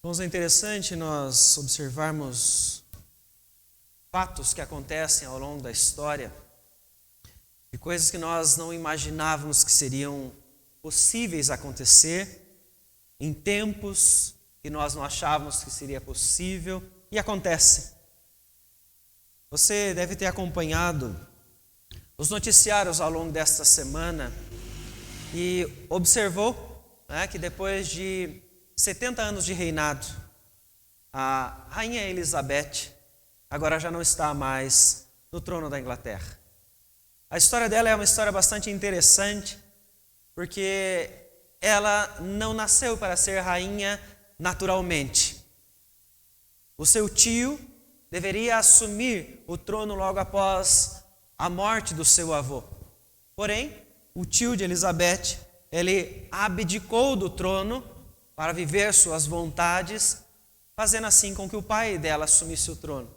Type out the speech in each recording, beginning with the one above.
Irmãos, é interessante nós observarmos fatos que acontecem ao longo da história e coisas que nós não imaginávamos que seriam possíveis acontecer em tempos que nós não achávamos que seria possível e acontece. Você deve ter acompanhado os noticiários ao longo desta semana e observou que depois de 70 anos de reinado, a rainha Elizabeth agora já não está mais no trono da Inglaterra. A história dela é uma história bastante interessante, porque ela não nasceu para ser rainha naturalmente. O seu tio deveria assumir o trono logo após a morte do seu avô. Porém, o tio de Elizabeth, ele abdicou do trono para viver suas vontades, fazendo assim com que o pai dela assumisse o trono.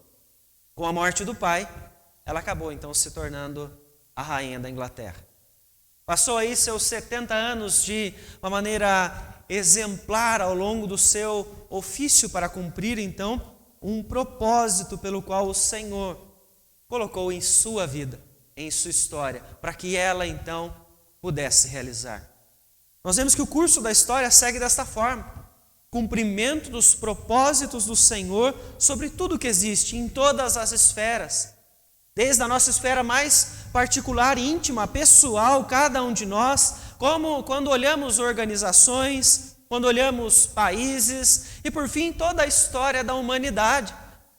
Com a morte do pai, ela acabou então se tornando a rainha da Inglaterra. Passou aí seus 70 anos de uma maneira exemplar ao longo do seu ofício para cumprir então um propósito pelo qual o Senhor colocou em sua vida, em sua história, para que ela então pudesse realizar. Nós vemos que o curso da história segue desta forma: cumprimento dos propósitos do Senhor sobre tudo que existe, em todas as esferas. Desde a nossa esfera mais particular, íntima, pessoal, cada um de nós, como quando olhamos organizações, quando olhamos países e, por fim, toda a história da humanidade.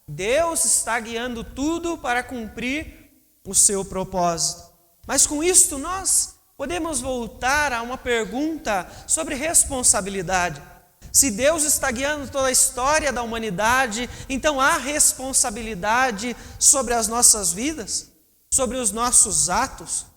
Deus está guiando tudo para cumprir o seu propósito. Mas com isto nós podemos voltar a uma pergunta sobre responsabilidade. Se Deus está guiando toda a história da humanidade, então há responsabilidade sobre as nossas vidas, sobre os nossos atos?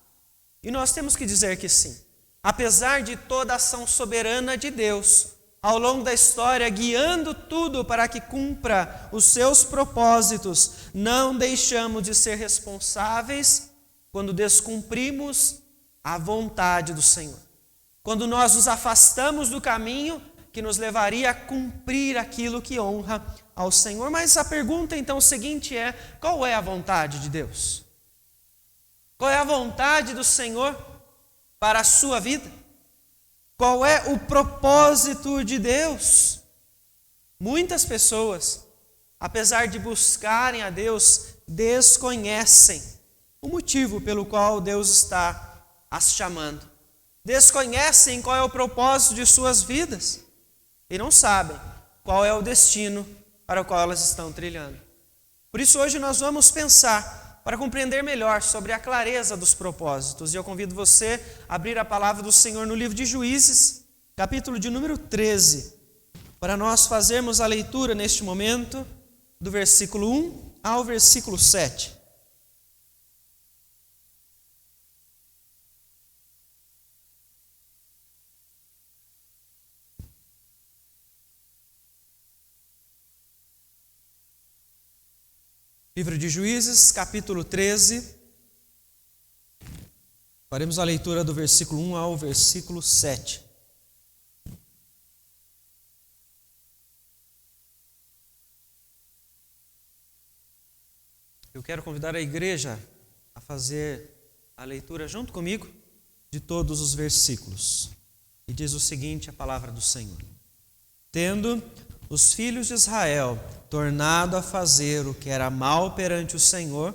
E nós temos que dizer que sim. Apesar de toda a ação soberana de Deus, ao longo da história, guiando tudo para que cumpra os seus propósitos, não deixamos de ser responsáveis quando descumprimos a vontade do Senhor. Quando nós nos afastamos do caminho que nos levaria a cumprir aquilo que honra ao Senhor. Mas a pergunta então seguinte é: qual é a vontade de Deus? Qual é a vontade do Senhor para a sua vida? Qual é o propósito de Deus? Muitas pessoas, apesar de buscarem a Deus, desconhecem o motivo pelo qual Deus está as chamando. Desconhecem qual é o propósito de suas vidas e não sabem qual é o destino para o qual elas estão trilhando. Por isso hoje nós vamos pensar para compreender melhor sobre a clareza dos propósitos. E eu convido você a abrir a palavra do Senhor no livro de Juízes, capítulo de número 13, para nós fazermos a leitura neste momento do versículo 1 ao versículo 7. Livro de Juízes, capítulo 13, faremos a leitura do versículo 1 ao versículo 7. Eu quero convidar a igreja a fazer a leitura junto comigo de todos os versículos. E diz o seguinte a palavra do Senhor: Tendo os filhos de Israel tornado a fazer o que era mal perante o Senhor,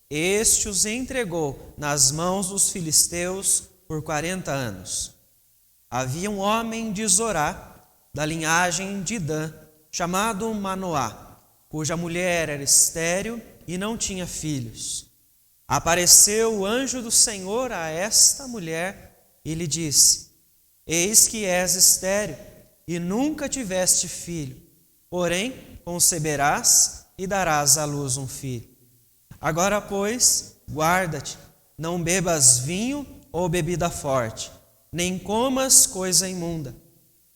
este os entregou nas mãos dos filisteus por 40 anos. Havia um homem de Zorá, da linhagem de Dan, chamado Manoá, cuja mulher era estéril e não tinha filhos. Apareceu o anjo do Senhor a esta mulher e lhe disse: Eis que és estéril e nunca tiveste filho, porém conceberás e darás à luz um filho. Agora, pois, guarda-te, não bebas vinho ou bebida forte, nem comas coisa imunda,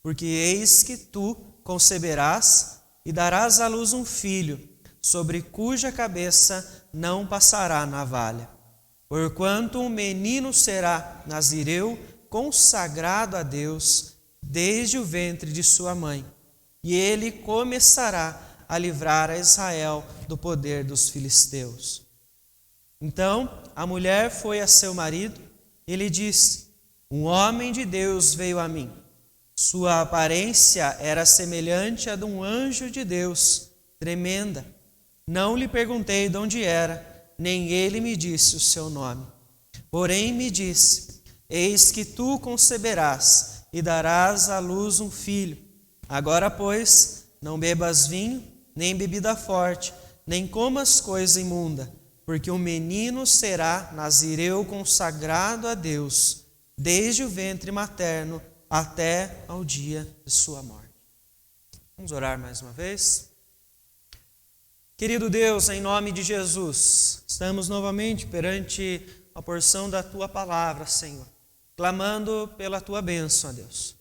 porque eis que tu conceberás e darás à luz um filho, sobre cuja cabeça não passará navalha. Porquanto um menino será nazireu, consagrado a Deus, desde o ventre de sua mãe, e ele começará a livrar a Israel do poder dos filisteus. Então a mulher foi a seu marido e lhe disse: um homem de Deus veio a mim. Sua aparência era semelhante à de um anjo de Deus, tremenda. Não lhe perguntei de onde era, nem ele me disse o seu nome. Porém me disse: eis que tu conceberás e darás à luz um filho. Agora, pois, não bebas vinho, nem bebida forte, nem comas coisa imunda, porque o menino será nazireu consagrado a Deus, desde o ventre materno até ao dia de sua morte. Vamos orar mais uma vez? Querido Deus, em nome de Jesus, estamos novamente perante a porção da Tua palavra, Senhor, clamando pela Tua bênção, ó Deus,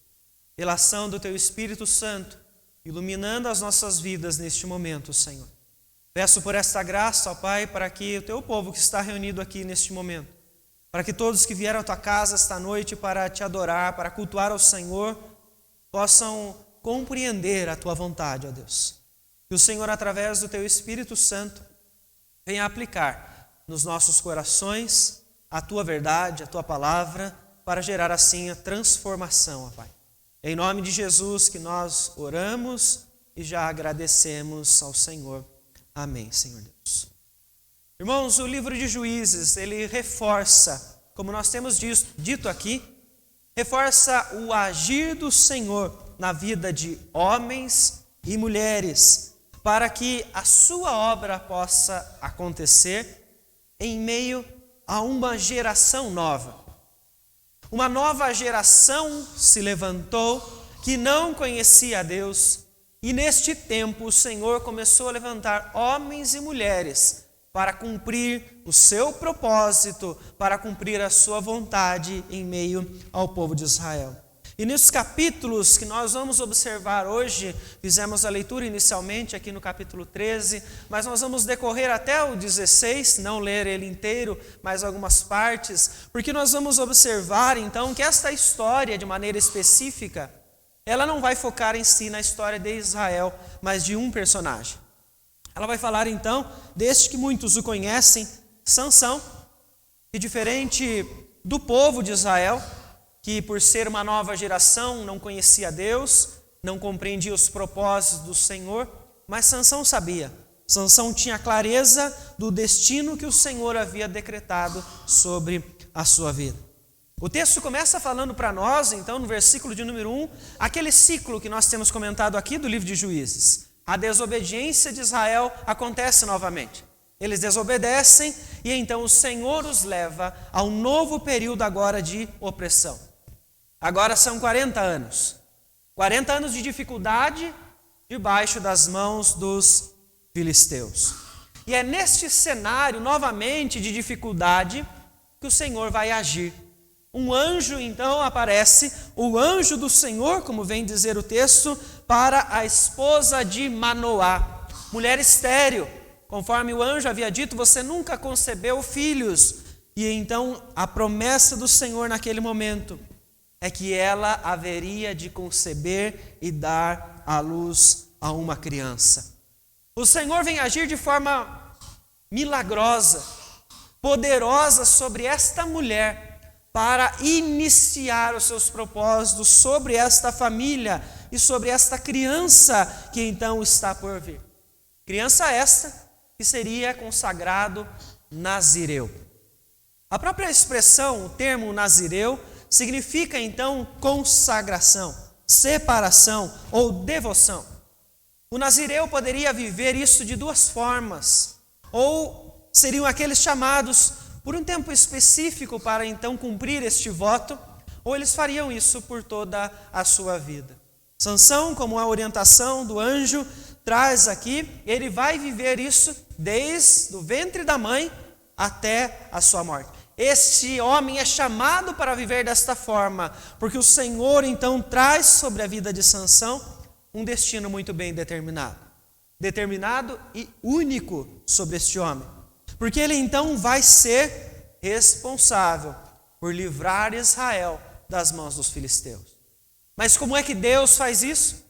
pela ação do Teu Espírito Santo, iluminando as nossas vidas neste momento, Senhor. Peço por esta graça, ó Pai, para que o Teu povo que está reunido aqui neste momento, para que todos que vieram à Tua casa esta noite para Te adorar, para cultuar ao Senhor, possam compreender a Tua vontade, ó Deus. Que o Senhor, através do Teu Espírito Santo, venha aplicar nos nossos corações a Tua verdade, a Tua palavra, para gerar assim a transformação, ó Pai. Em nome de Jesus que nós oramos e já agradecemos ao Senhor. Amém, Senhor Deus. Irmãos, o livro de Juízes, ele reforça, como nós temos dito aqui, reforça o agir do Senhor na vida de homens e mulheres, para que a sua obra possa acontecer em meio a uma geração nova. Uma nova geração se levantou que não conhecia a Deus, e neste tempo o Senhor começou a levantar homens e mulheres para cumprir o seu propósito, para cumprir a sua vontade em meio ao povo de Israel. E nesses capítulos que nós vamos observar hoje, fizemos a leitura inicialmente aqui no capítulo 13, mas nós vamos decorrer até o 16, não ler ele inteiro, mas algumas partes, porque nós vamos observar então que esta história, de maneira específica, ela não vai focar em si na história de Israel, mas de um personagem. Ela vai falar então deste que muitos o conhecem, Sansão, que diferente do povo de Israel, que por ser uma nova geração não conhecia Deus, não compreendia os propósitos do Senhor, mas Sansão sabia. Sansão tinha clareza do destino que o Senhor havia decretado sobre a sua vida. O texto começa falando para nós, então, no versículo de número 1, aquele ciclo que nós temos comentado aqui do livro de Juízes. A desobediência de Israel acontece novamente. Eles desobedecem e então o Senhor os leva a um novo período agora de opressão. Agora são 40 anos. 40 anos de dificuldade debaixo das mãos dos filisteus. E é neste cenário, novamente, de dificuldade, que o Senhor vai agir. Um anjo, então, aparece, o anjo do Senhor, como vem dizer o texto, para a esposa de Manoá, mulher estéril. Conforme o anjo havia dito, você nunca concebeu filhos. E então a promessa do Senhor naquele momento é que ela haveria de conceber e dar à luz a uma criança. O Senhor vem agir de forma milagrosa, poderosa sobre esta mulher, para iniciar os seus propósitos sobre esta família e sobre esta criança que então está por vir. Criança esta que seria consagrado nazireu. A própria expressão, o termo nazireu, significa então consagração, separação ou devoção. O nazireu poderia viver isso de duas formas, ou seriam aqueles chamados por um tempo específico para então cumprir este voto, ou eles fariam isso por toda a sua vida. Sansão, como a orientação do anjo traz aqui, ele vai viver isso desde o ventre da mãe até a sua morte. Este homem é chamado para viver desta forma, porque o Senhor então traz sobre a vida de Sansão um destino muito bem determinado e único sobre este homem. Porque ele então vai ser responsável por livrar Israel das mãos dos filisteus. Mas como é que Deus faz isso?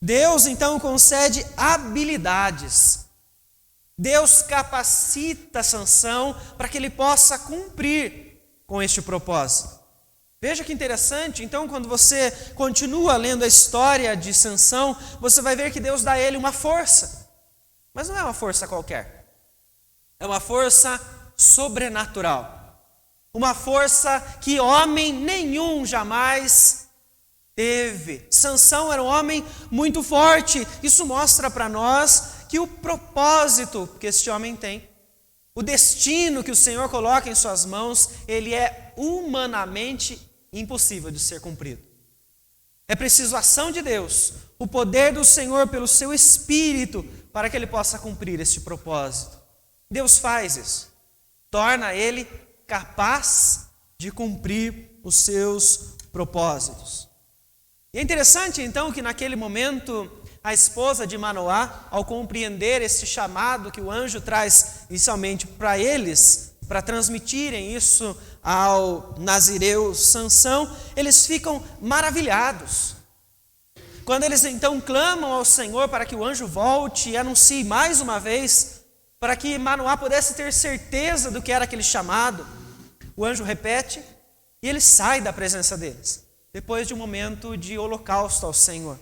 Deus então concede habilidades. Deus capacita Sansão para que ele possa cumprir com este propósito. Veja que interessante, então, quando você continua lendo a história de Sansão, você vai ver que Deus dá a ele uma força. Mas não é uma força qualquer. É uma força sobrenatural. Uma força que homem nenhum jamais teve. Sansão era um homem muito forte. Isso mostra para nós que o propósito que este homem tem, o destino que o Senhor coloca em suas mãos, ele é humanamente impossível de ser cumprido. É preciso a ação de Deus, o poder do Senhor pelo seu Espírito, para que ele possa cumprir este propósito. Deus faz isso, torna ele capaz de cumprir os seus propósitos. E é interessante então que naquele momento a esposa de Manoá, ao compreender esse chamado que o anjo traz inicialmente para eles, para transmitirem isso ao nazireu Sansão, eles ficam maravilhados. Quando eles então clamam ao Senhor para que o anjo volte e anuncie mais uma vez, para que Manoá pudesse ter certeza do que era aquele chamado, o anjo repete e ele sai da presença deles, depois de um momento de holocausto ao Senhor.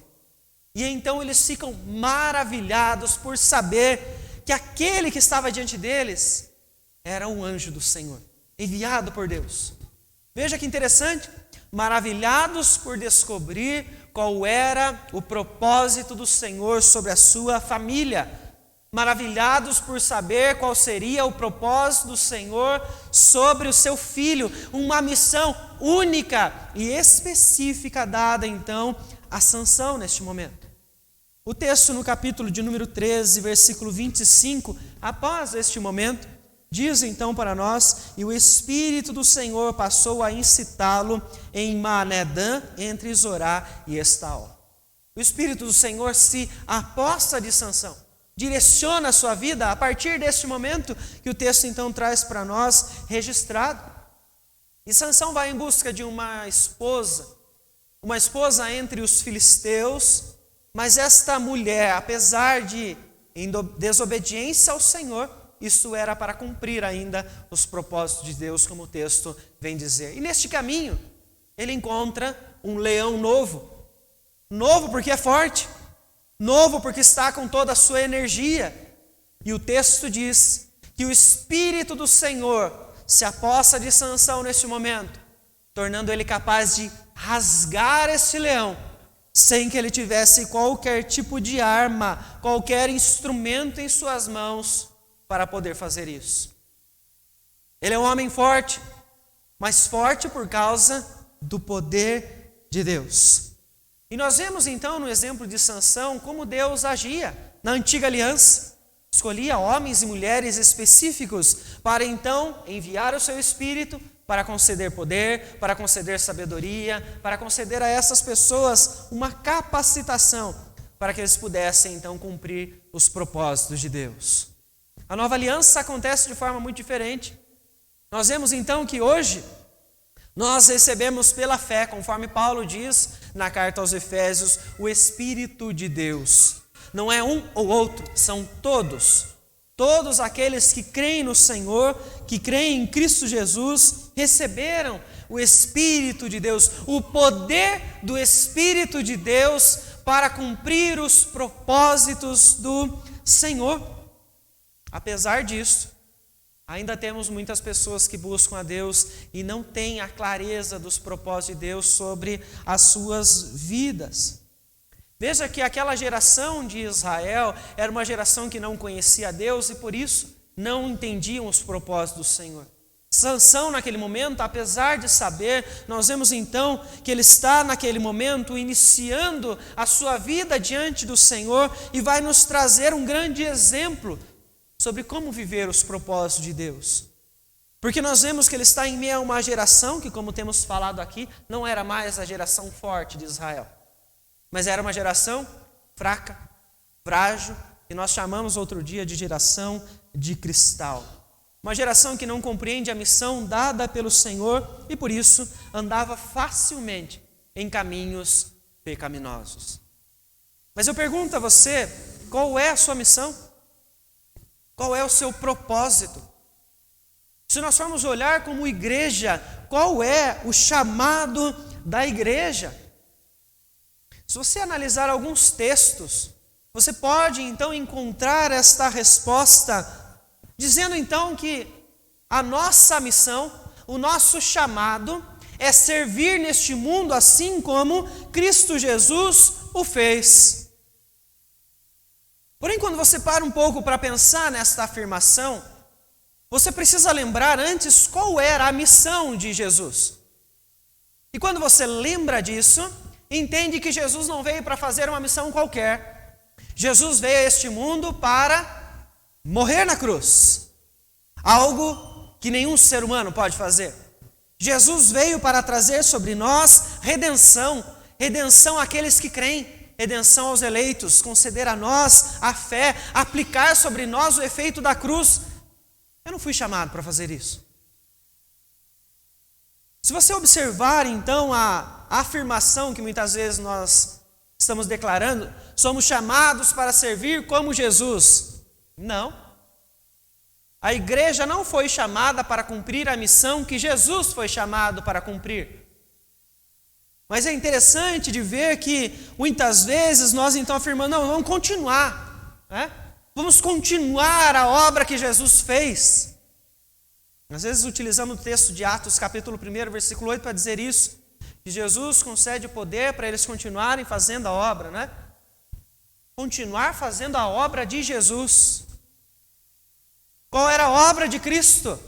E então eles ficam maravilhados por saber que aquele que estava diante deles era um anjo do Senhor, enviado por Deus. Veja que interessante, maravilhados por descobrir qual era o propósito do Senhor sobre a sua família, maravilhados por saber qual seria o propósito do Senhor sobre o seu filho, uma missão única e específica dada então a Sansão neste momento. O texto no capítulo de número 13, versículo 25, após este momento, diz então para nós: e o Espírito do Senhor passou a incitá-lo em Maanedã, entre Zorá e Estaol. O Espírito do Senhor se aposta de Sansão, direciona a sua vida a partir deste momento que o texto então traz para nós registrado. E Sansão vai em busca de uma esposa entre os filisteus, mas esta mulher, apesar de em desobediência ao Senhor, isso era para cumprir ainda os propósitos de Deus, como o texto vem dizer. E neste caminho, ele encontra um leão novo. Novo porque é forte. Novo porque está com toda a sua energia. E o texto diz que o Espírito do Senhor se aposta de Sansão neste momento, tornando ele capaz de rasgar este leão, sem que ele tivesse qualquer tipo de arma, qualquer instrumento em suas mãos para poder fazer isso. Ele é um homem forte, mas forte por causa do poder de Deus. E nós vemos então no exemplo de Sansão como Deus agia na antiga aliança. Escolhia homens e mulheres específicos para então enviar o seu Espírito para conceder poder, para conceder sabedoria, para conceder a essas pessoas uma capacitação para que eles pudessem então cumprir os propósitos de Deus. A nova aliança acontece de forma muito diferente. Nós vemos então que hoje nós recebemos pela fé, conforme Paulo diz na carta aos Efésios, o Espírito de Deus. Não é um ou outro, são todos. Todos aqueles que creem no Senhor, que creem em Cristo Jesus, receberam o Espírito de Deus, o poder do Espírito de Deus para cumprir os propósitos do Senhor. Apesar disso, ainda temos muitas pessoas que buscam a Deus e não têm a clareza dos propósitos de Deus sobre as suas vidas. Veja que aquela geração de Israel era uma geração que não conhecia a Deus e por isso não entendiam os propósitos do Senhor. Sansão naquele momento, apesar de saber, nós vemos então que ele está naquele momento iniciando a sua vida diante do Senhor e vai nos trazer um grande exemplo sobre como viver os propósitos de Deus. Porque nós vemos que ele está em meio a uma geração que, como temos falado aqui, não era mais a geração forte de Israel, mas era uma geração fraca, frágil, que nós chamamos outro dia de geração de cristal. Uma geração que não compreende a missão dada pelo Senhor e por isso andava facilmente em caminhos pecaminosos. Mas eu pergunto a você, qual é a sua missão? Qual é o seu propósito? Se nós formos olhar como igreja, qual é o chamado da igreja? Se você analisar alguns textos, você pode então encontrar esta resposta, dizendo então que a nossa missão, o nosso chamado é servir neste mundo assim como Cristo Jesus o fez. Porém, quando você para um pouco para pensar nesta afirmação, você precisa lembrar antes qual era a missão de Jesus. E quando você lembra disso, entende que Jesus não veio para fazer uma missão qualquer. Jesus veio a este mundo para morrer na cruz. Algo que nenhum ser humano pode fazer. Jesus veio para trazer sobre nós redenção. Redenção àqueles que creem. Redenção aos eleitos. Conceder a nós a fé. Aplicar sobre nós o efeito da cruz. Eu não fui chamado para fazer isso. Se você observar então a afirmação que muitas vezes nós estamos declarando, somos chamados para servir como Jesus. Não. A igreja não foi chamada para cumprir a missão que Jesus foi chamado para cumprir. Mas é interessante de ver que muitas vezes nós então afirmamos, não, vamos continuar, né? Vamos continuar a obra que Jesus fez. Às vezes utilizamos o texto de Atos capítulo 1, versículo 8 para dizer isso, que Jesus concede o poder para eles continuarem fazendo a obra, né? Continuar fazendo a obra de Jesus. Qual era a obra de Cristo?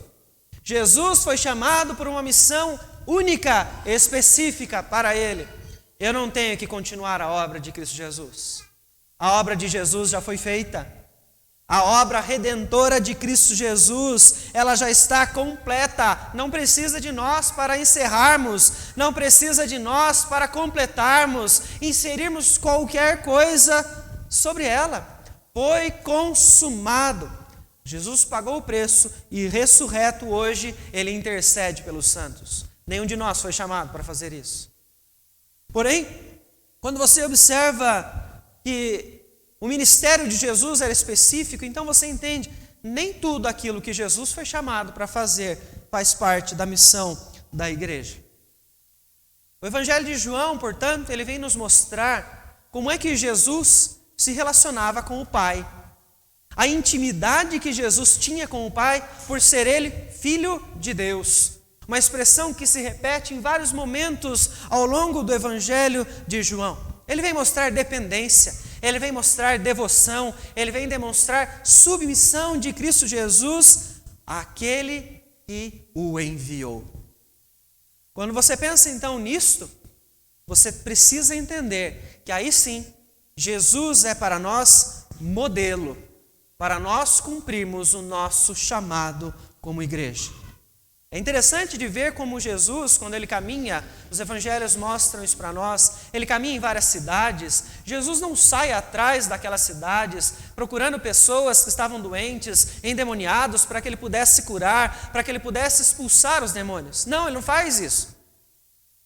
Jesus foi chamado por uma missão única, específica para Ele. Eu não tenho que continuar a obra de Cristo Jesus. A obra de Jesus já foi feita. A obra redentora de Cristo Jesus, ela já está completa. Não precisa de nós para encerrarmos, não precisa de nós para completarmos, inserirmos qualquer coisa sobre ela. Foi consumado. Jesus pagou o preço e ressurreto hoje, Ele intercede pelos santos. Nenhum de nós foi chamado para fazer isso. Porém, quando você observa que o ministério de Jesus era específico, então você entende, nem tudo aquilo que Jesus foi chamado para fazer faz parte da missão da igreja. O Evangelho de João, portanto, ele vem nos mostrar como é que Jesus se relacionava com o Pai. A intimidade que Jesus tinha com o Pai por ser Ele Filho de Deus. Uma expressão que se repete em vários momentos ao longo do Evangelho de João. Ele vem mostrar dependência, ele vem mostrar devoção, ele vem demonstrar submissão de Cristo Jesus àquele que o enviou. Quando você pensa então nisto, você precisa entender que aí sim, Jesus é para nós modelo, para nós cumprirmos o nosso chamado como igreja. É interessante de ver como Jesus, quando ele caminha, os evangelhos mostram isso para nós, ele caminha em várias cidades. Jesus não sai atrás daquelas cidades, procurando pessoas que estavam doentes, endemoniados, para que ele pudesse curar, para que ele pudesse expulsar os demônios. Não, ele não faz isso.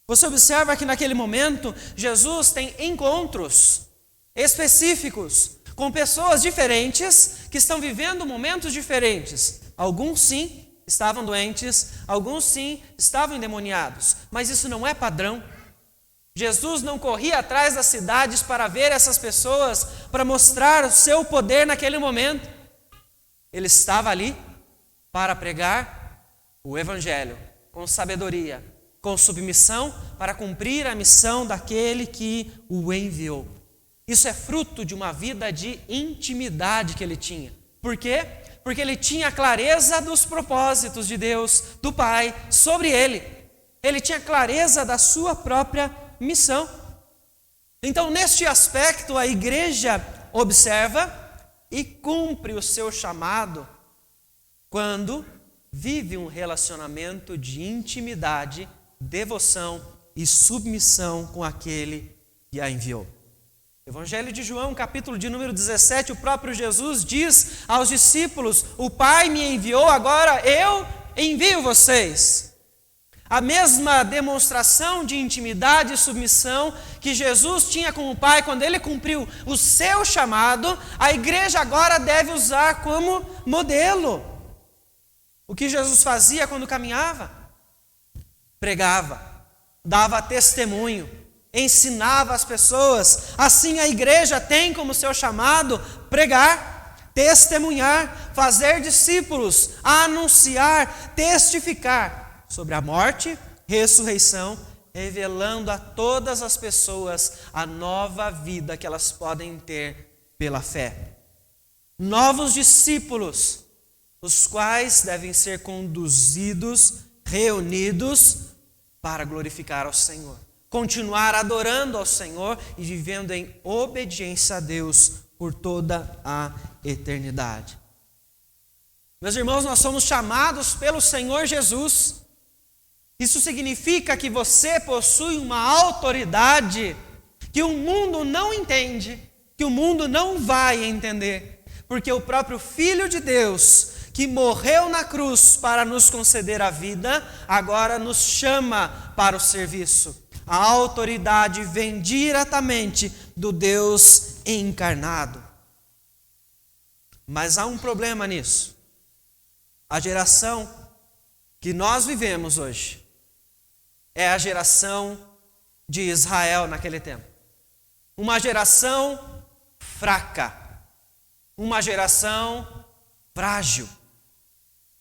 Você observa que naquele momento, Jesus tem encontros específicos com pessoas diferentes, que estão vivendo momentos diferentes. Alguns sim, estavam doentes, alguns sim, estavam endemoniados, mas isso não é padrão. Jesus não corria atrás das cidades para ver essas pessoas, para mostrar o seu poder naquele momento. Ele estava ali para pregar o Evangelho, com sabedoria, com submissão, para cumprir a missão daquele que o enviou. Isso é fruto de uma vida de intimidade que ele tinha. Por quê? Porque ele tinha clareza dos propósitos de Deus, do Pai, sobre ele. Ele tinha clareza da sua própria missão. Então, neste aspecto, a igreja observa e cumpre o seu chamado quando vive um relacionamento de intimidade, devoção e submissão com aquele que a enviou. Evangelho de João, capítulo de número 17, o próprio Jesus diz aos discípulos: o Pai me enviou, agora eu envio vocês. A mesma demonstração de intimidade e submissão que Jesus tinha com o Pai quando ele cumpriu o seu chamado, a igreja agora deve usar como modelo. O que Jesus fazia quando caminhava? Pregava, dava testemunho, ensinava as pessoas. Assim a igreja tem como seu chamado pregar, testemunhar, fazer discípulos, anunciar, testificar sobre a morte, ressurreição, revelando a todas as pessoas a nova vida que elas podem ter pela fé. Novos discípulos, os quais devem ser conduzidos, reunidos para glorificar ao Senhor. Continuar adorando ao Senhor e vivendo em obediência a Deus por toda a eternidade. Meus irmãos, nós somos chamados pelo Senhor Jesus. Isso significa que você possui uma autoridade que o mundo não entende, que o mundo não vai entender, porque o próprio Filho de Deus, que morreu na cruz para nos conceder a vida, agora nos chama para o serviço. A autoridade vem diretamente do Deus encarnado. Mas há um problema nisso. A geração que nós vivemos hoje é a geração de Israel naquele tempo. Uma geração fraca, uma geração frágil,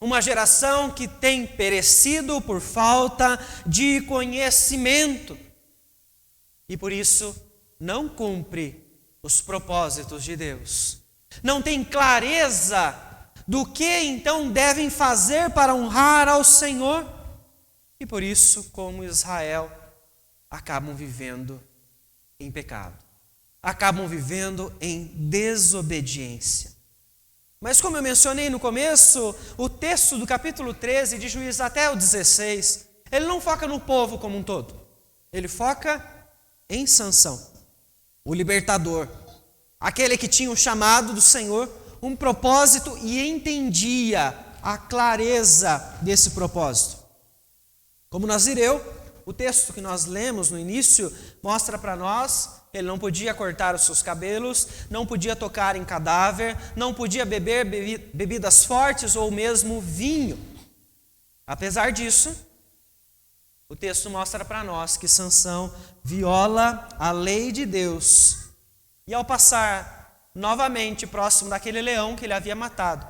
uma geração que tem perecido por falta de conhecimento e por isso não cumpre os propósitos de Deus. Não tem clareza do que então devem fazer para honrar ao Senhor. E por isso, como Israel, acabam vivendo em pecado. Acabam vivendo em desobediência. Mas como eu mencionei no começo, o texto do capítulo 13, de Juízes até o 16, ele não foca no povo como um todo. Ele foca em Sansão, o libertador. Aquele que tinha o chamado do Senhor, um propósito e entendia a clareza desse propósito. Como Nazireu, o texto que nós lemos no início mostra para nós que ele não podia cortar os seus cabelos, não podia tocar em cadáver, não podia beber bebidas fortes ou mesmo vinho. Apesar disso, o texto mostra para nós que Sansão viola a lei de Deus. E ao passar novamente próximo daquele leão que ele havia matado,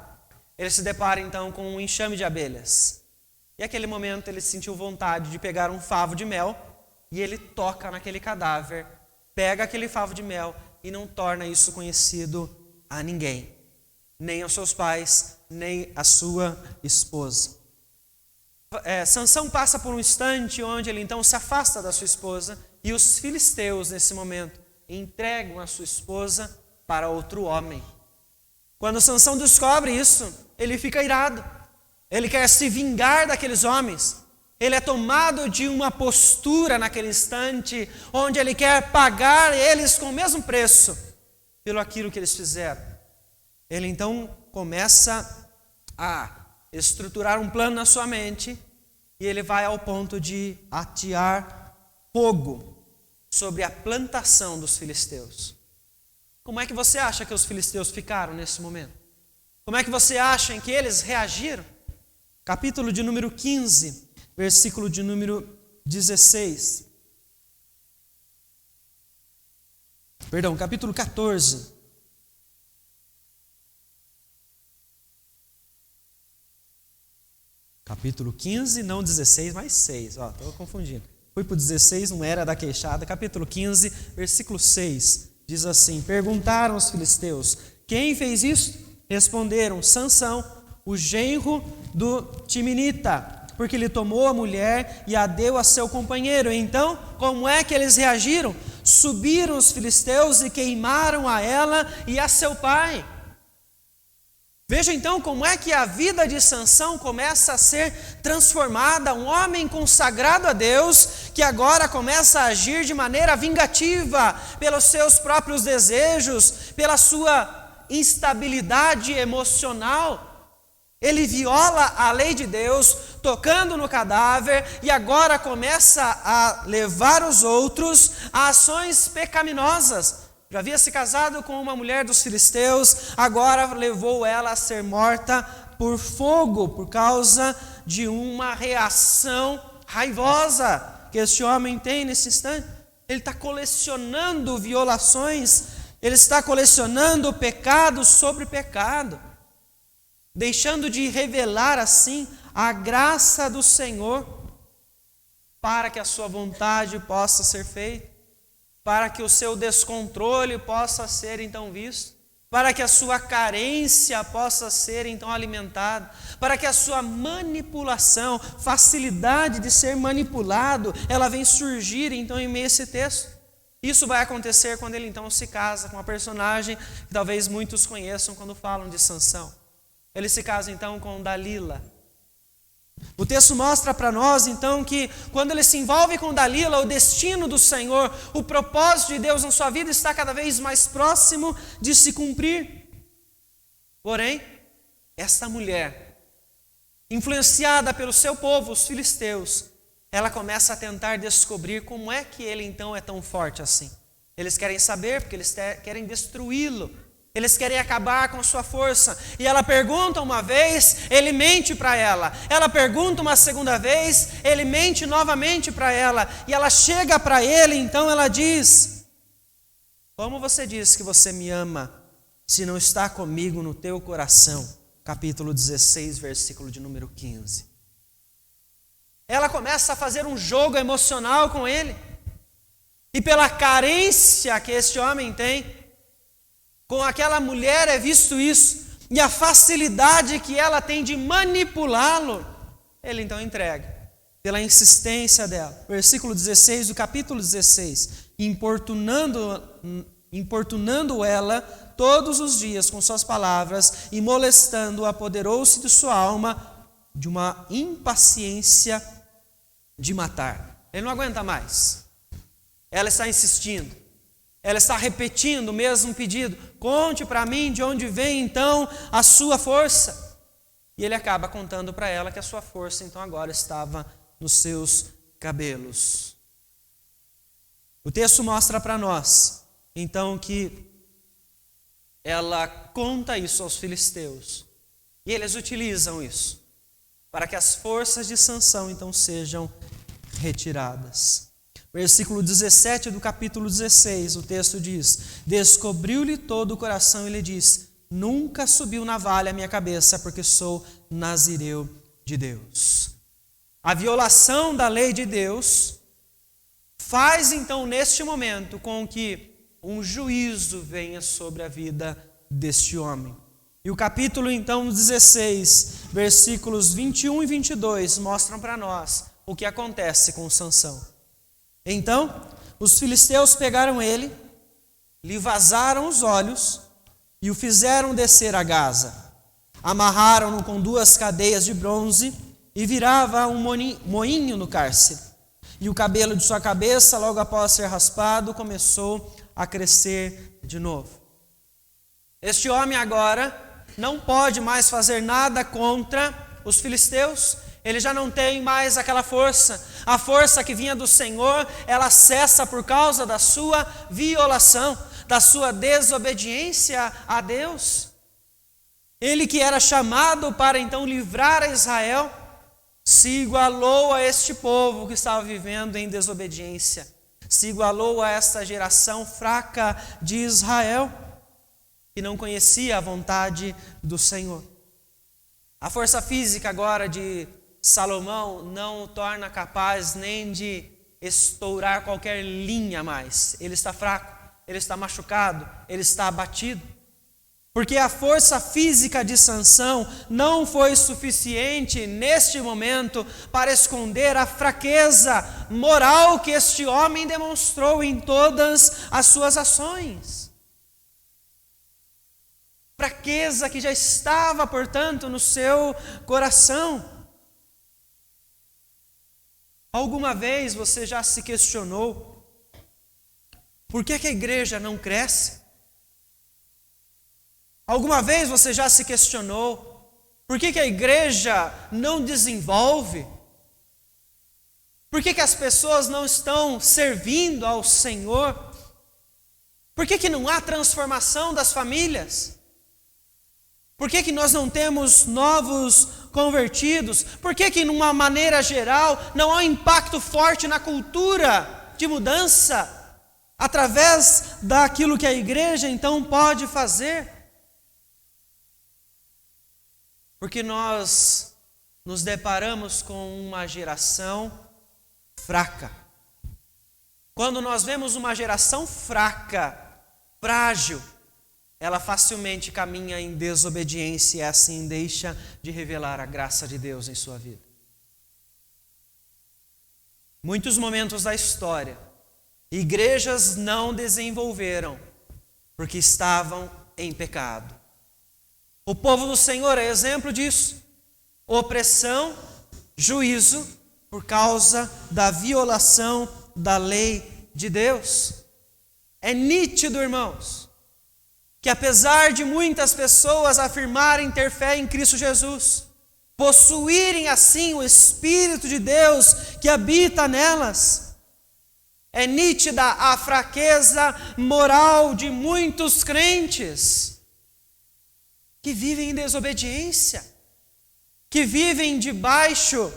ele se depara então com um enxame de abelhas. E naquele momento ele sentiu vontade de pegar um favo de mel e ele toca naquele cadáver, pega aquele favo de mel e não torna isso conhecido a ninguém, nem aos seus pais, nem à sua esposa. Sansão passa por um instante onde ele então se afasta da sua esposa e os filisteus nesse momento entregam a sua esposa para outro homem. Quando Sansão descobre isso, ele fica irado. Ele quer se vingar daqueles homens. Ele é tomado de uma postura naquele instante, onde ele quer pagar eles com o mesmo preço pelo aquilo que eles fizeram. Ele então começa a estruturar um plano na sua mente e ele vai ao ponto de atear fogo sobre a plantação dos filisteus. Como é que você acha que os filisteus ficaram nesse momento? Como é que você acha que eles reagiram? Capítulo de número 15, versículo de número 16. Perdão, capítulo 14. Capítulo 15, não 16, mas 6. Estou confundindo. Fui para o 16, não era da queixada. Capítulo 15, versículo 6. Diz assim: perguntaram os filisteus: quem fez isso? Responderam: Sansão, o genro do Timinita, porque ele tomou a mulher e a deu a seu companheiro. Então, como é que eles reagiram? Subiram os filisteus e queimaram a ela e a seu pai. Veja então como é que a vida de Sansão começa a ser transformada, um homem consagrado a Deus, que agora começa a agir de maneira vingativa, pelos seus próprios desejos, pela sua instabilidade emocional. Ele viola a lei de Deus, tocando no cadáver, e agora começa a levar os outros a ações pecaminosas. Já havia se casado com uma mulher dos filisteus, agora levou ela a ser morta por fogo, por causa de uma reação raivosa que este homem tem nesse instante. Ele está colecionando violações, ele está colecionando pecado sobre pecado, deixando de revelar assim a graça do Senhor, para que a sua vontade possa ser feita, para que o seu descontrole possa ser então visto, para que a sua carência possa ser então alimentada, para que a sua manipulação, facilidade de ser manipulado, ela vem surgir então em meio a esse texto. Isso vai acontecer quando ele então se casa com uma personagem que talvez muitos conheçam quando falam de Sansão. Ele se casa então com Dalila. O texto mostra para nós então que quando ele se envolve com Dalila, o destino do Senhor, o propósito de Deus na sua vida está cada vez mais próximo de se cumprir. Porém, esta mulher, influenciada pelo seu povo, os filisteus, ela começa a tentar descobrir como é que ele então é tão forte assim. Eles querem saber porque eles querem destruí-lo. Eles querem acabar com a sua força. E ela pergunta uma vez, ele mente para ela. Ela pergunta uma segunda vez, ele mente novamente para ela. E ela chega para ele, então ela diz: como você diz que você me ama, se não está comigo no teu coração? Capítulo 16, versículo de número 15. Ela começa a fazer um jogo emocional com ele. E pela carência que este homem tem, com aquela mulher é visto isso, e a facilidade que ela tem de manipulá-lo, ele então entrega, pela insistência dela. Versículo 16 do capítulo 16, importunando ela todos os dias com suas palavras, e molestando-a, apoderou-se de sua alma de uma impaciência de matar. Ele não aguenta mais. Ela está insistindo. Ela está repetindo o mesmo pedido. Conte para mim de onde vem então a sua força. E ele acaba contando para ela que a sua força então agora estava nos seus cabelos. O texto mostra para nós então que ela conta isso aos filisteus. E eles utilizam isso para que as forças de Sansão então sejam retiradas. Versículo 17 do capítulo 16, o texto diz: descobriu-lhe todo o coração e lhe disse: nunca subiu navalha a minha cabeça, porque sou nazireu de Deus. A violação da lei de Deus faz então neste momento com que um juízo venha sobre a vida deste homem. E o capítulo então 16, versículos 21 e 22 mostram para nós o que acontece com Sansão. Então, os filisteus pegaram ele, lhe vazaram os olhos e o fizeram descer a Gaza. Amarraram-no com 2 cadeias de bronze e virava um moinho no cárcere. E o cabelo de sua cabeça, logo após ser raspado, começou a crescer de novo. Este homem agora não pode mais fazer nada contra os filisteus. Ele já não tem mais aquela força. A força que vinha do Senhor, ela cessa por causa da sua violação, da sua desobediência a Deus. Ele que era chamado para então livrar a Israel, se igualou a este povo que estava vivendo em desobediência. Se igualou a esta geração fraca de Israel, que não conhecia a vontade do Senhor. A força física agora de Salomão não o torna capaz nem de estourar qualquer linha mais. Ele está fraco, ele está machucado, ele está abatido. Porque a força física de Sansão não foi suficiente neste momento para esconder a fraqueza moral que este homem demonstrou em todas as suas ações. Fraqueza que já estava, portanto, no seu coração. Alguma vez você já se questionou por que a igreja não cresce? Alguma vez você já se questionou Por que a igreja não desenvolve? Por que as pessoas não estão servindo ao Senhor? Por que não há transformação das famílias? Por que nós não temos novos convertidos? Por que de uma maneira geral, não há um impacto forte na cultura de mudança, através daquilo que a igreja então pode fazer? Porque nós nos deparamos com uma geração fraca. Quando nós vemos uma geração fraca, frágil, ela facilmente caminha em desobediência e assim deixa de revelar a graça de Deus em sua vida. Muitos momentos da história, igrejas não desenvolveram porque estavam em pecado. O povo do Senhor é exemplo disso. Opressão, juízo por causa da violação da lei de Deus. É nítido, irmãos, que apesar de muitas pessoas afirmarem ter fé em Cristo Jesus, possuírem assim o Espírito de Deus que habita nelas, é nítida a fraqueza moral de muitos crentes que vivem em desobediência, que vivem debaixo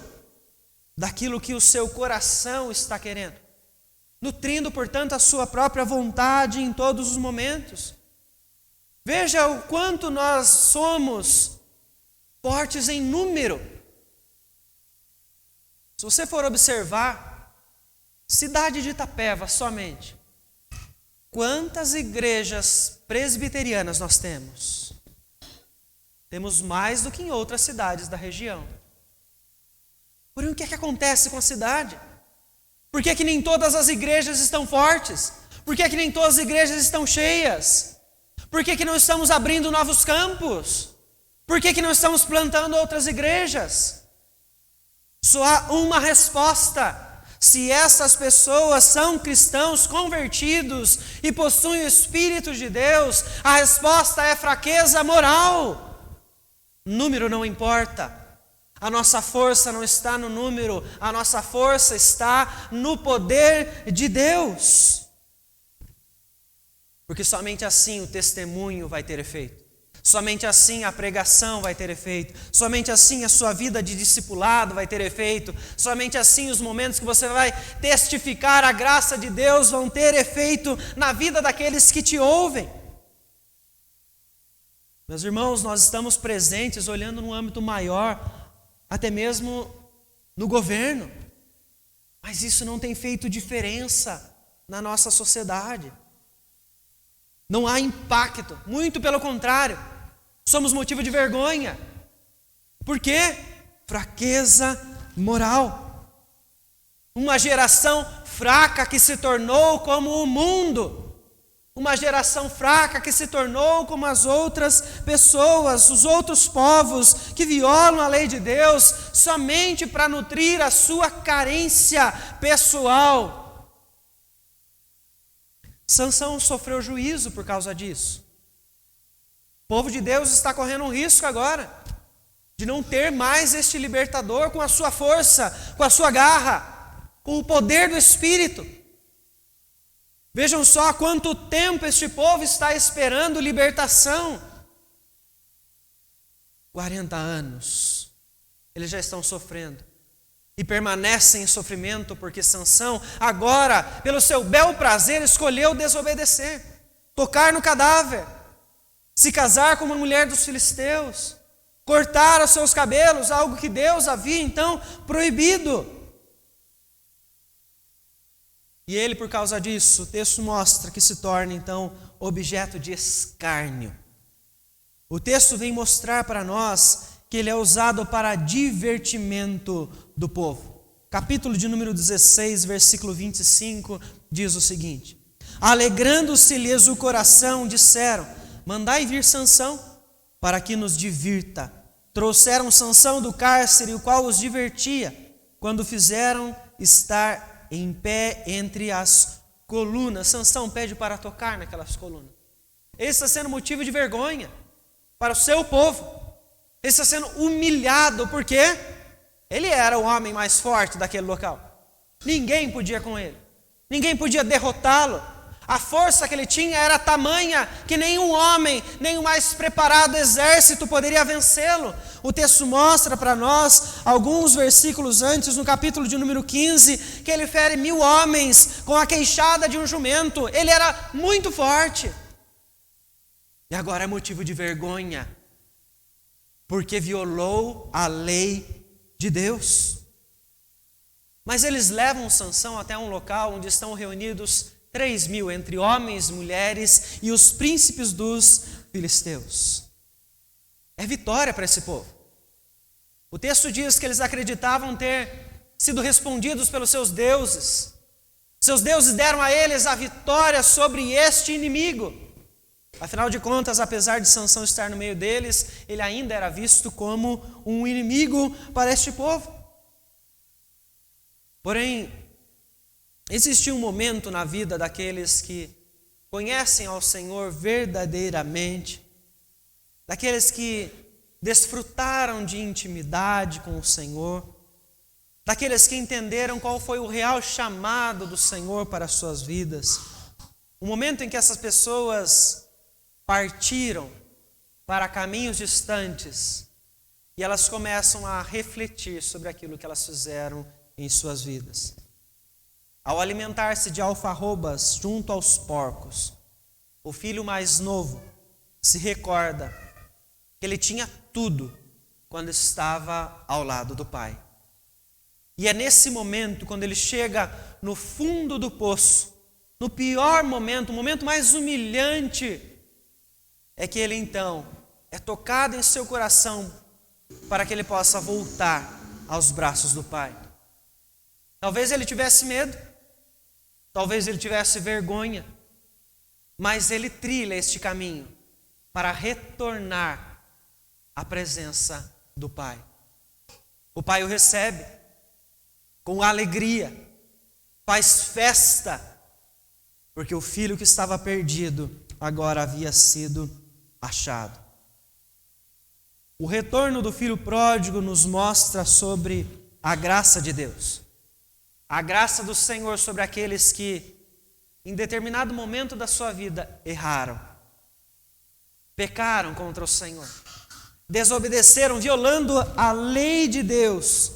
daquilo que o seu coração está querendo, nutrindo, portanto, a sua própria vontade em todos os momentos. Veja o quanto nós somos fortes em número. Se você for observar, cidade de Itapeva somente, quantas igrejas presbiterianas nós temos? Temos mais do que em outras cidades da região. Porém, o que é que acontece com a cidade? Por que nem todas as igrejas estão fortes? Por que nem todas as igrejas estão cheias? Por que não estamos abrindo novos campos? Por que não estamos plantando outras igrejas? Só há uma resposta. Se essas pessoas são cristãos convertidos e possuem o Espírito de Deus, a resposta é fraqueza moral. Número não importa. A nossa força não está no número, a nossa força está no poder de Deus. Porque somente assim o testemunho vai ter efeito. Somente assim a pregação vai ter efeito. Somente assim a sua vida de discipulado vai ter efeito. Somente assim os momentos que você vai testificar a graça de Deus vão ter efeito na vida daqueles que te ouvem. Meus irmãos, nós estamos presentes olhando num âmbito maior, até mesmo no governo. Mas isso não tem feito diferença na nossa sociedade. Não há impacto, muito pelo contrário, somos motivo de vergonha. Por quê? Fraqueza moral. Uma geração fraca que se tornou como o mundo. Uma geração fraca que se tornou como as outras pessoas, os outros povos que violam a lei de Deus somente para nutrir a sua carência pessoal. Sansão sofreu juízo por causa disso. O povo de Deus está correndo um risco agora de não ter mais este libertador com a sua força, com a sua garra, com o poder do Espírito. Vejam só há quanto tempo este povo está esperando libertação. 40 anos. Eles já estão sofrendo. E permanecem em sofrimento porque Sansão, agora, pelo seu bel prazer, escolheu desobedecer, tocar no cadáver, se casar com uma mulher dos filisteus, cortar os seus cabelos, algo que Deus havia então proibido. E ele, por causa disso, o texto mostra que se torna então objeto de escárnio. O texto vem mostrar para nós que ele é usado para divertimento do povo. Capítulo de número 16, versículo 25, diz o seguinte: alegrando-se-lhes o coração, disseram: mandai vir Sansão, para que nos divirta. Trouxeram Sansão do cárcere, o qual os divertia, quando fizeram estar em pé entre as colunas. Sansão pede para tocar naquelas colunas. Ele está sendo motivo de vergonha para o seu povo. Ele está sendo humilhado porque ele era o homem mais forte daquele local. Ninguém podia com ele. Ninguém podia derrotá-lo. A força que ele tinha era tamanha que nenhum homem, nem o mais preparado exército poderia vencê-lo. O texto mostra para nós, alguns versículos antes, no capítulo de número 15, que ele fere 1000 homens com a queixada de um jumento. Ele era muito forte. E agora é motivo de vergonha, porque violou a lei de Deus. Mas eles levam Sansão até um local onde estão reunidos 3.000 entre homens, mulheres e os príncipes dos filisteus. É vitória para esse povo. O texto diz que eles acreditavam ter sido respondidos pelos seus deuses. Seus deuses deram a eles a vitória sobre este inimigo. Afinal de contas, apesar de Sansão estar no meio deles, ele ainda era visto como um inimigo para este povo. Porém, existe um momento na vida daqueles que conhecem ao Senhor verdadeiramente, daqueles que desfrutaram de intimidade com o Senhor, daqueles que entenderam qual foi o real chamado do Senhor para as suas vidas. O momento em que essas pessoas partiram para caminhos distantes e elas começam a refletir sobre aquilo que elas fizeram em suas vidas. Ao alimentar-se de alfarrobas junto aos porcos, o filho mais novo se recorda que ele tinha tudo quando estava ao lado do pai. E é nesse momento, quando ele chega no fundo do poço, no pior momento, o momento mais humilhante, é que ele então é tocado em seu coração para que ele possa voltar aos braços do pai. Talvez ele tivesse medo, talvez ele tivesse vergonha, mas ele trilha este caminho para retornar à presença do pai. O pai o recebe com alegria, faz festa, porque o filho que estava perdido agora havia sido achado. O retorno do filho pródigo nos mostra sobre a graça de Deus. A graça do Senhor sobre aqueles que, em determinado momento da sua vida, erraram. Pecaram contra o Senhor. Desobedeceram, violando a lei de Deus.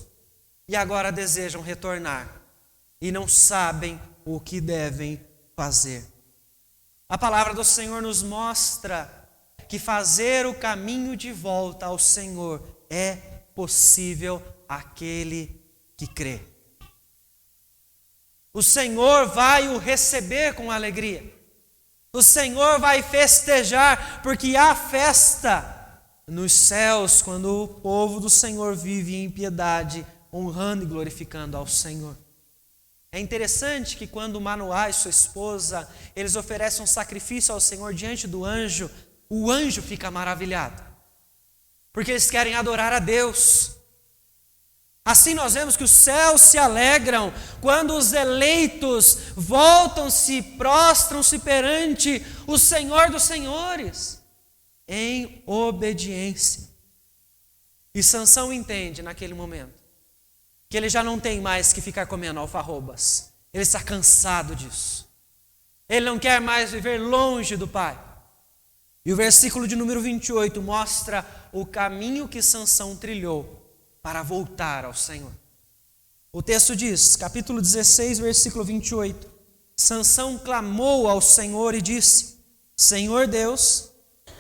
E agora desejam retornar. E não sabem o que devem fazer. A palavra do Senhor nos mostra que fazer o caminho de volta ao Senhor é possível àquele que crê. O Senhor vai o receber com alegria. O Senhor vai festejar, porque há festa nos céus quando o povo do Senhor vive em piedade, honrando e glorificando ao Senhor. É interessante que quando Manoá e sua esposa, eles oferecem um sacrifício ao Senhor diante do anjo, o anjo fica maravilhado, porque eles querem adorar a Deus. Assim nós vemos que os céus se alegram quando os eleitos voltam-se, prostram-se perante o Senhor dos Senhores, em obediência. E Sansão entende naquele momento que ele já não tem mais que ficar comendo alfarrobas. Ele está cansado disso. Ele não quer mais viver longe do pai. E o versículo de número 28 mostra o caminho que Sansão trilhou para voltar ao Senhor. O texto diz, capítulo 16, versículo 28, Sansão clamou ao Senhor e disse: Senhor Deus,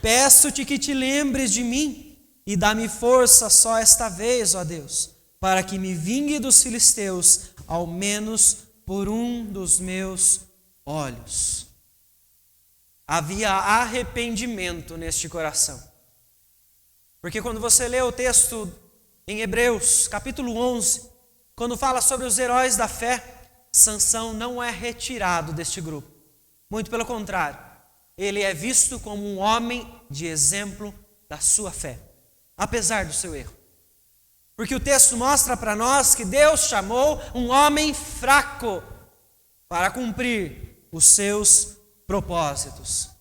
peço-te que te lembres de mim e dá-me força só esta vez, ó Deus, para que me vingue dos filisteus, ao menos por um dos meus olhos. Havia arrependimento neste coração. Porque quando você lê o texto em Hebreus, capítulo 11, quando fala sobre os heróis da fé, Sansão não é retirado deste grupo. Muito pelo contrário, ele é visto como um homem de exemplo da sua fé, apesar do seu erro. Porque o texto mostra para nós que Deus chamou um homem fraco para cumprir os seus propósitos.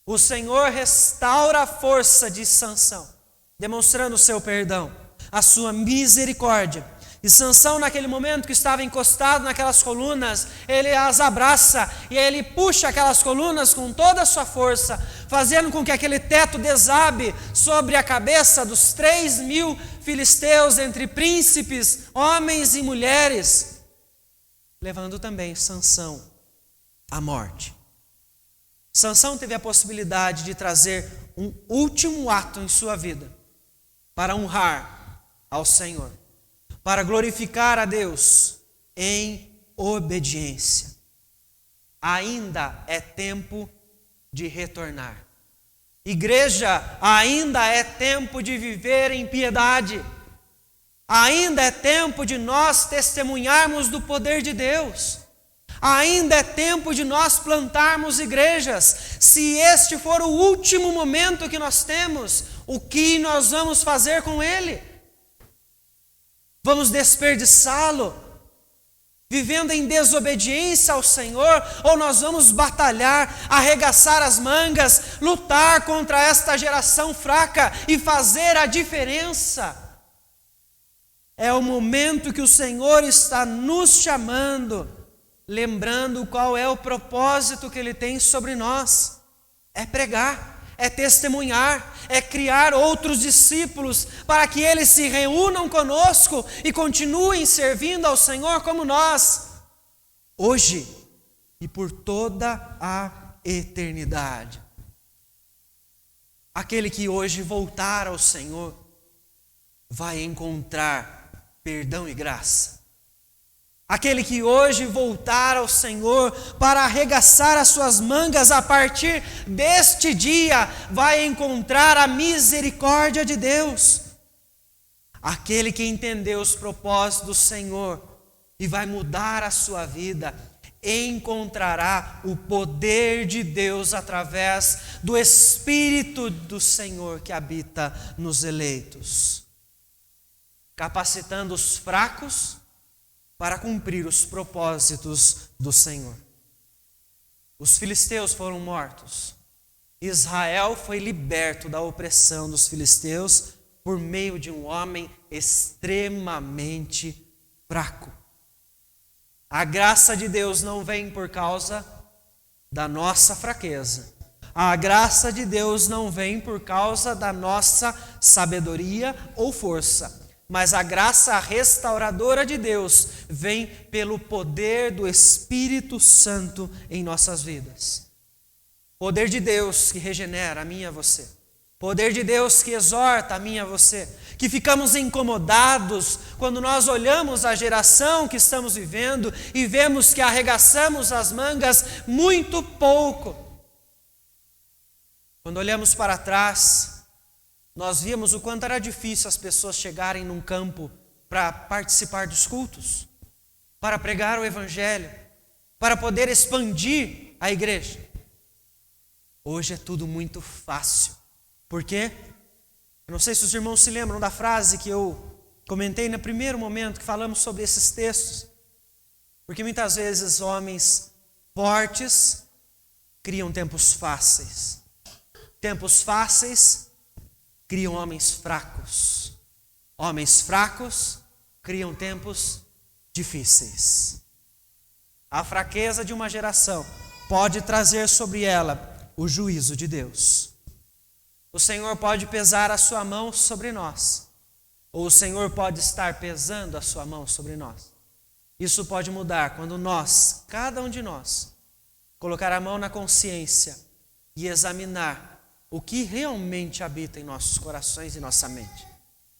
O Senhor restaura a força de Sansão. demonstrando o seu perdão, a sua misericórdia. E Sansão, naquele momento que estava encostado naquelas colunas, ele as abraça e ele puxa aquelas colunas com toda a sua força, fazendo com que aquele teto desabe sobre a cabeça dos 3.000 filisteus, entre príncipes, homens e mulheres, levando também Sansão à morte. Sansão teve a possibilidade de trazer um último ato em sua vida para honrar ao Senhor, para glorificar a Deus em obediência. Ainda é tempo de retornar. Igreja, ainda é tempo de viver em piedade. Ainda é tempo de nós testemunharmos do poder de Deus. Ainda é tempo de nós plantarmos igrejas. Se este for o último momento que nós temos, o que nós vamos fazer com ele? Vamos desperdiçá-lo, vivendo em desobediência ao Senhor, ou nós vamos batalhar, arregaçar as mangas, lutar contra esta geração fraca e fazer a diferença? É o momento que o Senhor está nos chamando, lembrando qual é o propósito que Ele tem sobre nós. É pregar, é testemunhar, é criar outros discípulos para que eles se reúnam conosco e continuem servindo ao Senhor como nós, hoje e por toda a eternidade. Aquele que hoje voltar ao Senhor vai encontrar perdão e graça. Aquele que hoje voltar ao Senhor para arregaçar as suas mangas a partir deste dia, vai encontrar a misericórdia de Deus. Aquele que entendeu os propósitos do Senhor e vai mudar a sua vida, encontrará o poder de Deus através do Espírito do Senhor que habita nos eleitos, capacitando os fracos para cumprir os propósitos do Senhor. Os filisteus foram mortos. Israel foi liberto da opressão dos filisteus por meio de um homem extremamente fraco. A graça de Deus não vem por causa da nossa fraqueza. A graça de Deus não vem por causa da nossa sabedoria ou força. Mas a graça restauradora de Deus vem pelo poder do Espírito Santo em nossas vidas. Poder de Deus que regenera a mim e a você. Poder de Deus que exorta a mim e a você. Que ficamos incomodados quando nós olhamos a geração que estamos vivendo e vemos que arregaçamos as mangas muito pouco. Quando olhamos para trás, nós víamos o quanto era difícil as pessoas chegarem num campo para participar dos cultos, para pregar o Evangelho, para poder expandir a igreja. Hoje é tudo muito fácil. Por quê? Eu não sei se os irmãos se lembram da frase que eu comentei no primeiro momento que falamos sobre esses textos. Porque muitas vezes homens fortes criam tempos fáceis. Tempos fáceis criam homens fracos. Homens fracos criam tempos difíceis. A fraqueza de uma geração pode trazer sobre ela o juízo de Deus. O Senhor pode pesar a sua mão sobre nós, ou o Senhor pode estar pesando a sua mão sobre nós. Isso pode mudar quando nós, cada um de nós, colocar a mão na consciência e examinar o que realmente habita em nossos corações e nossa mente.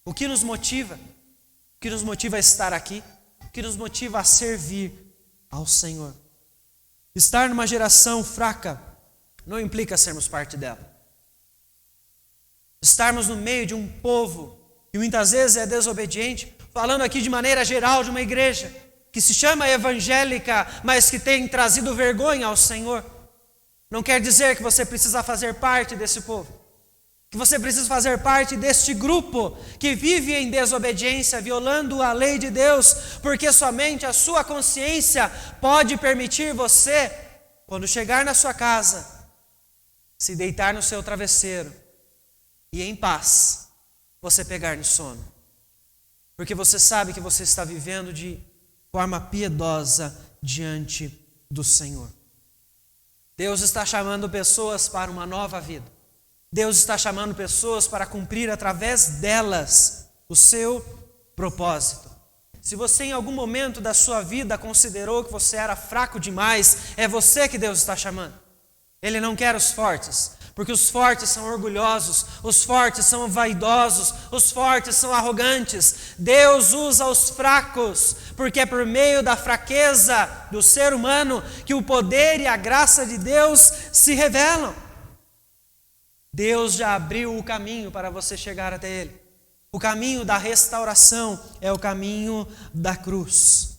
O que nos motiva? O que nos motiva a estar aqui? O que nos motiva a servir ao Senhor? Estar numa geração fraca não implica sermos parte dela. Estarmos no meio de um povo que muitas vezes é desobediente, falando aqui de maneira geral de uma igreja que se chama evangélica, mas que tem trazido vergonha ao Senhor. Não quer dizer que você precisa fazer parte desse povo, que você precisa fazer parte deste grupo que vive em desobediência, violando a lei de Deus, porque somente a sua consciência pode permitir você, quando chegar na sua casa, se deitar no seu travesseiro e em paz você pegar no sono, porque você sabe que você está vivendo de forma piedosa diante do Senhor. Deus está chamando pessoas para uma nova vida. Deus está chamando pessoas para cumprir através delas o seu propósito. Se você em algum momento da sua vida considerou que você era fraco demais, é você que Deus está chamando. Ele não quer os fortes, porque os fortes são orgulhosos, os fortes são vaidosos, os fortes são arrogantes. Deus usa os fracos, porque é por meio da fraqueza do ser humano que o poder e a graça de Deus se revelam. Deus já abriu o caminho para você chegar até Ele. O caminho da restauração é o caminho da cruz.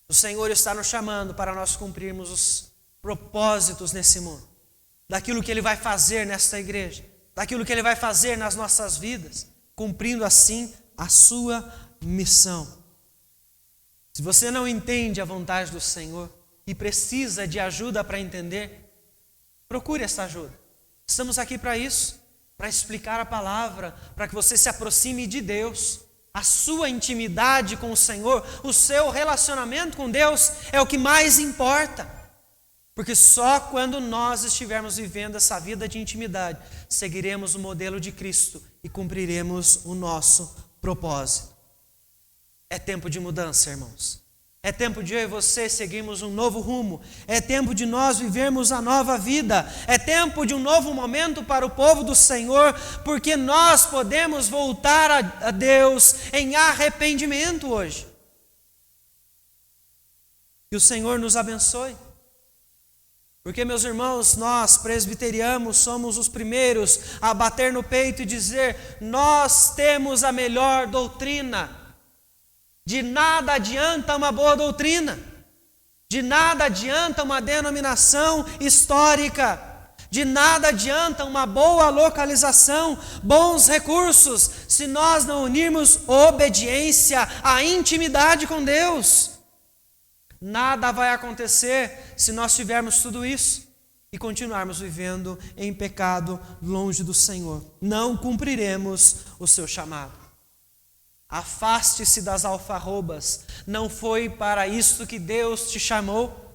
O Senhor está nos chamando para nós cumprirmos os propósitos nesse mundo, daquilo que Ele vai fazer nesta igreja, daquilo que Ele vai fazer nas nossas vidas, cumprindo assim a sua missão. Se você não entende a vontade do Senhor e precisa de ajuda para entender, procure essa ajuda. Estamos aqui para isso, para explicar a palavra, para que você se aproxime de Deus. A sua intimidade com o Senhor, o seu relacionamento com Deus é o que mais importa. Porque só quando nós estivermos vivendo essa vida de intimidade, seguiremos o modelo de Cristo e cumpriremos o nosso propósito. É tempo de mudança, irmãos. É tempo de eu e você seguirmos um novo rumo. É tempo de nós vivermos a nova vida. É tempo de um novo momento para o povo do Senhor, porque nós podemos voltar a Deus em arrependimento hoje. Que o Senhor nos abençoe. Porque, meus irmãos, nós presbiterianos somos os primeiros a bater no peito e dizer: nós temos a melhor doutrina. De nada adianta uma boa doutrina, de nada adianta uma denominação histórica, de nada adianta uma boa localização, bons recursos, se nós não unirmos obediência à intimidade com Deus. Nada vai acontecer se nós tivermos tudo isso e continuarmos vivendo em pecado longe do Senhor. Não cumpriremos o seu chamado. Afaste-se das alfarrobas. Não foi para isso que Deus te chamou.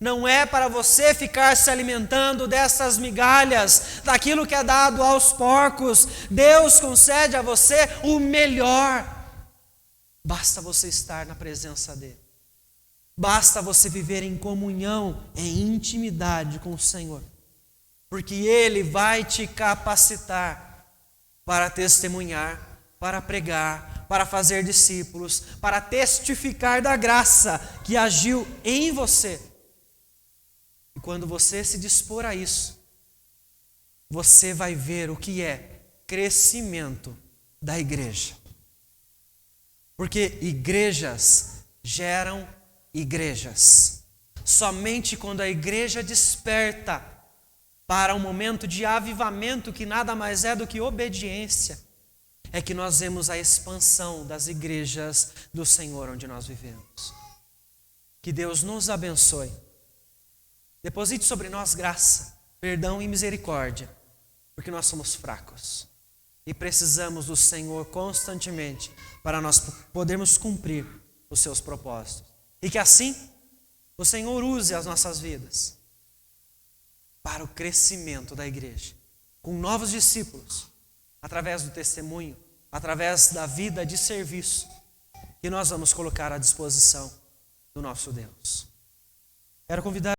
Não é para você ficar se alimentando dessas migalhas, daquilo que é dado aos porcos. Deus concede a você o melhor. Basta você estar na presença dEle. Basta você viver em comunhão, em intimidade com o Senhor. Porque Ele vai te capacitar para testemunhar, para pregar, para fazer discípulos, para testificar da graça que agiu em você. E quando você se dispor a isso, você vai ver o que é crescimento da igreja. Porque igrejas geram igrejas. Somente quando a igreja desperta para um momento de avivamento, que nada mais é do que obediência, é que nós vemos a expansão das igrejas do Senhor onde nós vivemos. Que Deus nos abençoe. Deposite sobre nós graça, perdão e misericórdia, porque nós somos fracos e precisamos do Senhor constantemente para nós podermos cumprir os seus propósitos. E que assim o Senhor use as nossas vidas para o crescimento da igreja, com novos discípulos, através do testemunho, através da vida de serviço que nós vamos colocar à disposição do nosso Deus. Quero convidar